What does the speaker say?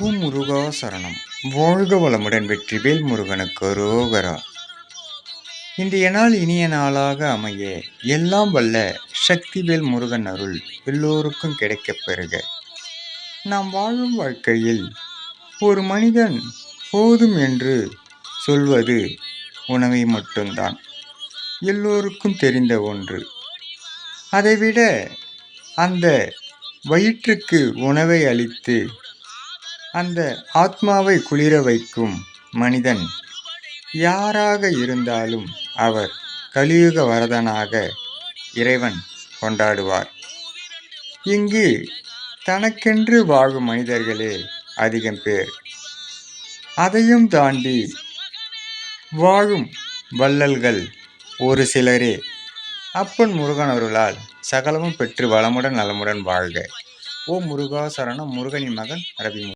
ஓம் முருகா சரணம். வாழ்க வளமுடன். வெற்றிவேல் முருகனுக்கு அரோகரா. இன்றைய நாள் இனிய நாளாக அமைய எல்லாம் வல்ல சக்திவேல் முருகன் அருள் எல்லோருக்கும் கிடைக்கப் பெறுக. நாம் வாழும் வாழ்க்கையில் ஒரு மனிதன் போதும் என்று சொல்வது உணவை மட்டும்தான். எல்லோருக்கும் தெரிந்த ஒன்று. அதைவிட அந்த வயிற்றுக்கு உணவை அளித்து அந்த ஆத்மாவை குளிர வைக்கும் மனிதன் யாராக இருந்தாலும் அவர் கலியுக வரதனாக இறைவன் கொண்டாடுவார். இங்கு தனக்கென்று வாழும் மனிதர்களே அதிகம் பேர். அதையும் தாண்டி வாழும் வள்ளல்கள் ஒரு சிலரே. அப்பன் முருகன் அருளால் சகலமும் பெற்று வளமுடன் நலமுடன் வாழ்க. ஓம் முருகா சரணம். முருகனின் மகன் ரவி.